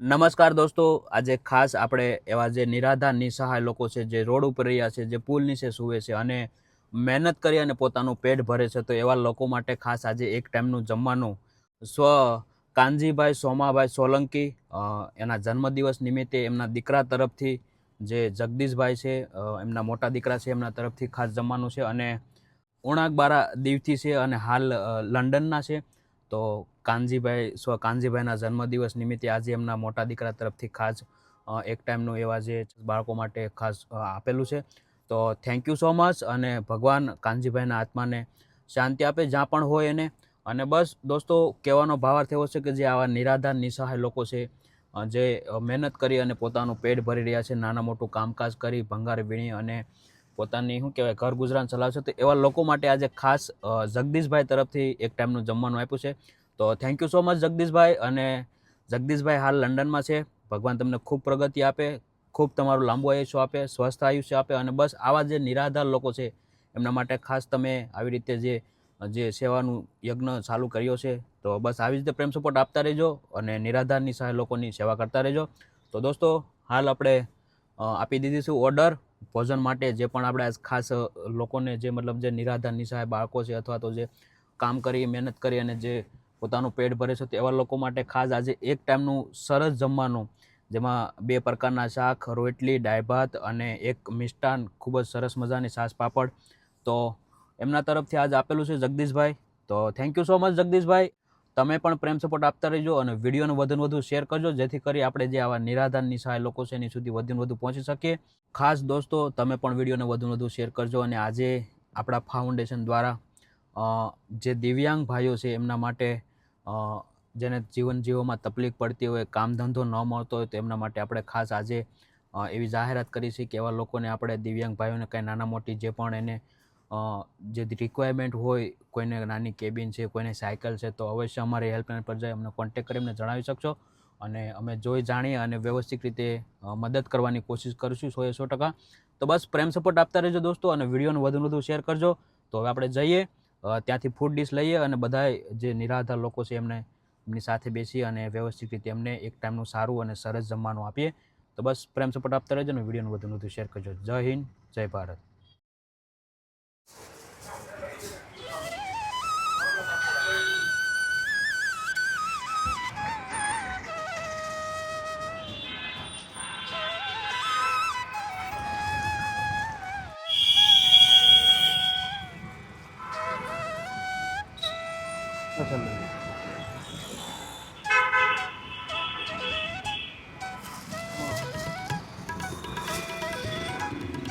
નમસ્કાર દોસ્તો, આજે ખાસ આપણે એવા જે નિરાધાર નિસહાય લોકો છે, જે રોડ ઉપર રહ્યા છે, જે પુલ નીચે સૂવે છે અને મહેનત કરી અને પોતાનું પેટ ભરે છે, તો એવા લોકો માટે ખાસ આજે એક ટાઈમનું જમવાનું સ્વ કાનજીભાઈ સોમાભાઈ સોલંકી એના જન્મદિવસ નિમિત્તે એમના દીકરા તરફથી જે જગદીશભાઈ છે, એમના મોટા દીકરા છે, એમના તરફથી ખાસ જમવાનું છે અને ઉણાકબારા દીવથી છે અને હાલ લંડનના છે. તો કાનજીભાઈના જન્મદિવસ નિમિત્તે આજે એમના મોટા દીકરા તરફથી ખાસ એક ટાઈમનું એવા જે બાળકો માટે ખાસ આપેલું છે. તો થેન્ક યુ સો મચ અને ભગવાન કાનજીભાઈના આત્માને શાંતિ આપે જ્યાં પણ હોય એને. અને બસ દોસ્તો, કહેવાનો ભાવાર્થ એવો છે કે જે આવા નિરાધાર નિસહાય લોકો છે, જે મહેનત કરી અને પોતાનું પેટ ભરી રહ્યા છે, નાના મોટું કામકાજ કરી ભંગાર વીણી અને પોતાની શું કહેવાય ઘર ગુજરાન ચલાવશે, તો એવા લોકો માટે આજે ખાસ જગદીશભાઈ તરફથી એક ટાઈમનું જમવાનું આપ્યું છે. તો થેન્ક યુ સો મચ જગદીશભાઈ. અને જગદીશભાઈ હાલ લંડનમાં છે. ભગવાન તમને ખૂબ પ્રગતિ આપે, ખૂબ તમારું લાંબુ આયુષ્ય આપે, સ્વસ્થ આયુષ્ય આપે. અને બસ આવા જે નિરાધાર લોકો છે એમના માટે ખાસ તમે આવી રીતે જે સેવાનું યજ્ઞ ચાલુ કર્યો છે, તો બસ આવી રીતે પ્રેમ સપોર્ટ આપતા રહેજો અને નિરાધાર નિસહાય લોકોની સેવા કરતા રહેજો. તો દોસ્તો, હાલ આપણે આપી દીધીશું ઓર્ડર ભોજન માટે. જે પણ આપણે ખાસ લોકોને જે મતલબ જે નિરાધાર નિસહાય બાળકો છે અથવા તો જે કામ કરી મહેનત કરી અને જે પોતાનું પેટ ભરે છે, તો એવા લોકો માટે ખાસ આજે એક ટાઈમનું સરસ જમવાનું, જેમાં 2 પ્રકારના શાક, રોટલી, દાળ ભાત અને એક મિષ્ટાન, ખૂબ જ સરસ મજાની છાશ પાપડ, તો એમના તરફથી આજ આપેલું છે જગદીશભાઈ. તો થેન્ક યુ સો મચ જગદીશભાઈ. તમે પણ પ્રેમ સપોર્ટ આપતા રહેજો અને વિડીયોને વધુને વધુ શેર કરજો, જેથી કરી આપણે જે આવા નિરાધાર નિસહાય લોકો છે એની સુધી વધુને વધુ પહોંચી શકીએ. ખાસ દોસ્તો, તમે પણ વિડીયોને વધુને વધુ શેર કરજો. અને આજે આપણા ફાઉન્ડેશન દ્વારા જે દિવ્યાંગ ભાઈઓ છે એમના માટે, જેને જીવન જીવવામાં તકલીફ પડતી હોય, કામ ધંધો ન મળતો હોય, તો એમના માટે આપણે ખાસ આજે એવી જાહેરાત કરી છે કે એવા લોકોને આપણે દિવ્યાંગ ભાઈઓને કાંઈ નાના મોટી જે પણ એને જે રિક્વાયરમેન્ટ હોય, કોઈને નાની કેબિન છે, કોઈને સાયકલ છે, તો અવશ્ય અમારી હેલ્પલાઇન પર જઈ અમને કોન્ટેક્ટ કરી અમને જણાવી શકશો અને અમે જોઈ જાણીએ અને વ્યવસ્થિત રીતે મદદ કરવાની કોશિશ કરીશું 100%. તો બસ પ્રેમ સપોર્ટ આપતા રહેજો દોસ્તો અને વિડીયોને વધુને વધુ શેર કરજો. તો હવે આપણે જઈએ, ત્યાંથી ફૂડ ડીશ લઈએ અને બધા જે નિરાધાર લોકો છે એમની સાથે બેસી અને વ્યવસ્થિત રીતે એમને એક ટાઈમનું સારું અને સરસ જમવાનું આપીએ. તો બસ પ્રેમ સપોર્ટ આપતા રહેજો અને વિડીયોને વધુને વધુ શેર કરજો. જય હિન્દ, જય ભારત.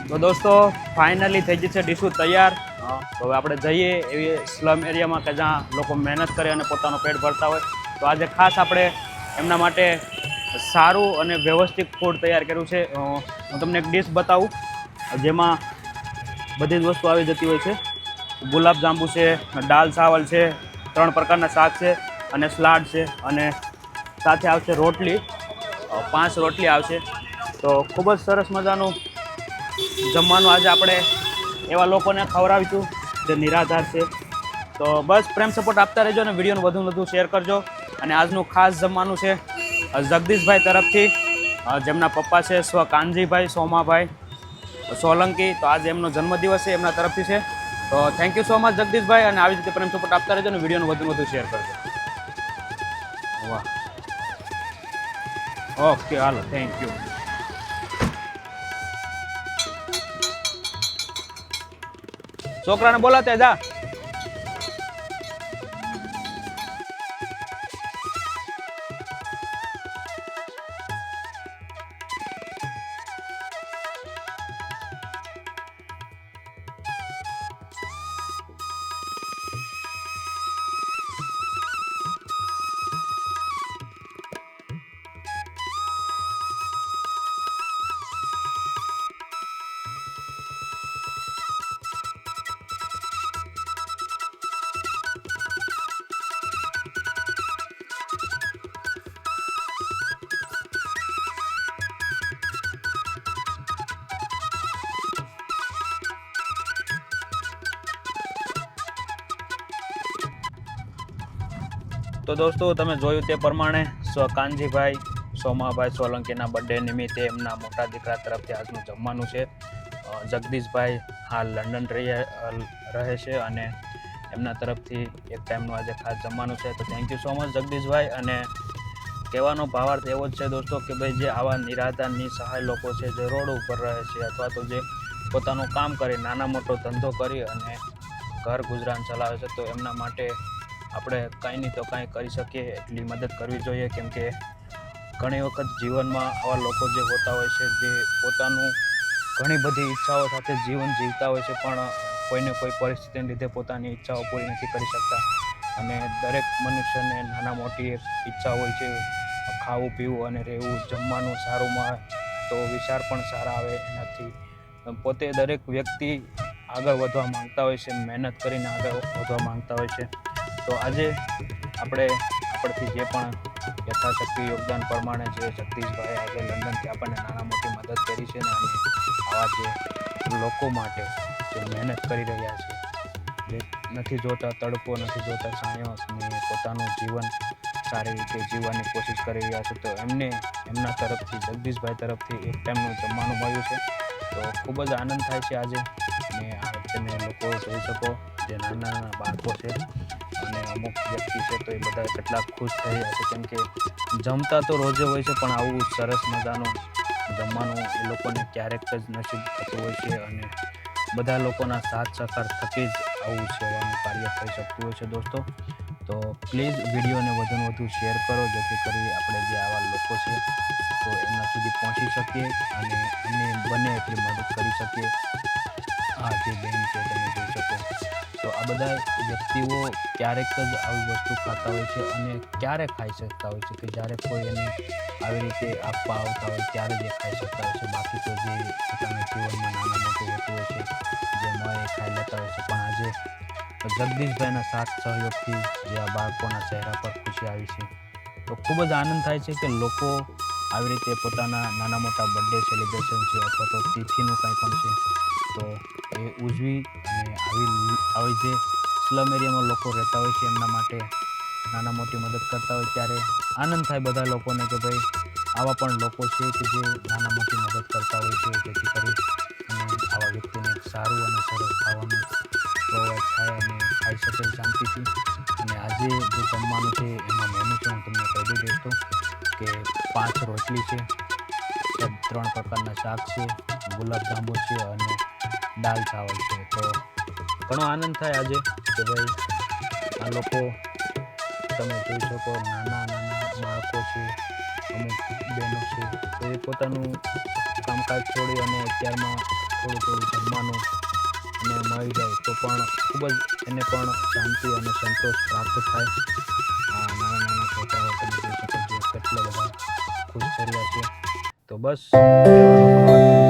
તો દોસ્તો, ફાઇનલી થઈ ગઈ છે ડીશું તૈયાર. તો હવે આપણે જઈએ એવી સ્લમ એરિયામાં કે જ્યાં લોકો મહેનત કરે અને પોતાનું પેટ ભરતા હોય. તો આજે ખાસ આપણે એમના માટે સારું અને વ્યવસ્થિત ફૂડ તૈયાર કર્યું છે. હું તમને એક ડીશ બતાવું જેમાં બધી જ વસ્તુ આવી જતી હોય છે. ગુલાબ જાંબુ છે, દાલ ચાવલ છે, 3 પ્રકારના શાક છે અને સલાડ છે, અને સાથે આવશે રોટલી, 5 રોટલી આવશે. તો ખૂબ જ સરસ મજાનું જમવાનું આજે આપણે એવા લોકોને ખવડાવીશું જે નિરાધાર છે. તો બસ પ્રેમ સપોર્ટ આપતા રહેજો અને વિડીયોને વધુને વધુ શેર કરજો. અને આજનું ખાસ જમવાનું છે જગદીશભાઈ તરફથી, જેમના પપ્પા છે સ્વ કાનજીભાઈ સોમાભાઈ સોલંકી. તો આજે એમનો જન્મદિવસ છે, એમના તરફથી છે. તો થેન્ક યુ સો મચ જગદીશભાઈ અને આવી રીતે પ્રેમ સપોર્ટ આપતા રહેજો અને વિડીયોને વધુને વધુ શેર કરજો. વાહ, ઓકે, હાલો, થેન્ક યુ. છોકરાને બોલાતે જા. તો દોસ્તો, તમે જોયું તે પ્રમાણે કાનજીભાઈ સોમાભાઈ સોલંકીના બર્થડે નિમિત્તે એમના મોટા દીકરા તરફથી આજનું જમવાનું છે. જગદીશભાઈ હાલ લંડન રહે છે અને એમના તરફથી એક ટાઈમનું આજે ખાસ જમવાનું છે. તો થેન્ક યુ સો મચ જગદીશભાઈ. અને કહેવાનો ભાવાર્થ એવો જ છે દોસ્તો કે ભાઈ જે આવા નિરાધાર નિસહાય લોકો છે, જે રોડ ઉપર રહે છે અથવા તો જે પોતાનું કામ કરી નાના મોટો ધંધો કરી અને ઘર ગુજરાન ચલાવે છે, તો એમના માટે આપણે કંઈ નહીં તો કાંઈ કરી શકીએ એટલી મદદ કરવી જોઈએ. કેમ કે ઘણી વખત જીવનમાં આવા લોકો જે હોતા હોય છે, જે પોતાનું ઘણી બધી ઈચ્છાઓ સાથે જીવન જીવતા હોય છે, પણ કોઈને કોઈ પરિસ્થિતિને લીધે પોતાની ઈચ્છાઓ પૂરી નથી કરી શકતા. અને દરેક મનુષ્યને નાના મોટી એક ઈચ્છા હોય છે, ખાવું પીવું અને રહેવું, જમવાનું સારું મળે તો વિચાર પણ સારા આવે. એનાથી પોતે દરેક વ્યક્તિ આગળ વધવા માંગતા હોય છે, મહેનત કરીને આગળ વધવા માંગતા હોય છે. તો આજે આપણે આપણથી જે પણ યથાશક્તિ યોગદાન પ્રમાણે જે જગદીશભાઈ આજે લંડનથી આપણને નાના મોટી મદદ કરી છે ને, અને આવા જે લોકો માટે જે મહેનત કરી રહ્યા છે, જે નથી જોતા તડકો, નથી જોતા છાંયો અને પોતાનું જીવન સારી રીતે જીવવાની કોશિશ કરી રહ્યા છે, તો એમના તરફથી જગદીશભાઈ તરફથી એક ટાઈમનું જમવાનું મળ્યું છે. તો ખૂબ જ આનંદ થાય છે આજે. અને આ તમે લોકો જોઈ શકો જે નાના નાના બાળકો છે અને અમુક વ્યક્તિ છે, તો એ બધા કેટલાક ખુશ થઈ રહ્યા છે. કેમ કે જમતા તો રોજે હોય છે, પણ આવું સરસ મજાનું જમવાનું એ લોકોને ક્યારેક જ નસીબ થતું હોય છે. અને બધા લોકોના સાથ સહકાર થકી જ આવું સેવાનું કાર્ય થઈ શકતું હોય છે દોસ્તો. તો પ્લીઝ વિડીયોને વધુને વધુ શેર કરો, જેથી કરી આપણે જે આવા લોકો છે તો એમના સુધી પહોંચી શકીએ અને એમને બને એટલી મદદ કરી શકીએ. આ જે બેન છે તમે જોઈ શકો, તો આ બધા વ્યક્તિઓ ક્યારેક જ આવી વસ્તુ ખાતા હોય છે અને ક્યારે ખાઈ શકતા હોય છે કે જ્યારે કોઈ એને આવી રીતે આપવા આવતા હોય ત્યારે જ એ ખાઈ શકતા હોય છે. બાકી તો જે પોતાના જીવનમાં નાના મોટું હોતું હોય છે, જે મળે એ ખાઈ લેતા હોય છે. પણ આજે જગદીશભાઈના સાથ સહયોગથી જે આ બાળકોના ચહેરા પર ખુશી આવી છે, તો ખૂબ જ આનંદ થાય છે કે લોકો આવી રીતે પોતાના નાના મોટા બર્થડે સેલિબ્રેશન છે અથવા તો તિથિનું કંઈ પણ છે, તો એ ઉજવી અને આવી જે સ્લમ એરિયામાં લોકો રહેતા હોય છે એમના માટે નાના મોટી મદદ કરતા હોય ત્યારે આનંદ થાય બધા લોકોને કે ભાઈ આવા પણ લોકો છે કે જે નાના મોટી મદદ કરતા હોય છે, જેથી કરી અને આવા વ્યક્તિને સારું અને સરસ ખાવાનું પ્રોવાઈડ થાય અને ખાઈ શકે શાંતિથી. અને આજે જે જમવાનું છે એમાં મેનુ છે, હું તમને કહી દઉં દોસ્તો કે 5 રોટલી છે, 3 પ્રકારના શાક છે, ગુલાબજાંબુ છે અને દાલ ચાવલ છે. તો ઘણો આનંદ થાય આજે કે ભાઈ આ લોકો તમે જોઈ શકો નાના નાના બાળકો છે, અમુક બહેનો છે, તો એ પોતાનું કામકાજ છોડી અને અત્યારમાં થોડું જમવાનું અને મળી જાય તો પણ ખૂબ જ એને પણ શાંતિ અને સંતોષ પ્રાપ્ત થાય. આ નાના નાના છોકરાઓ તમે જોઈ શકો છો કેટલા બધા ખુશ થઈ રહ્યા છે. તો બસ કહેવાનો ભાવ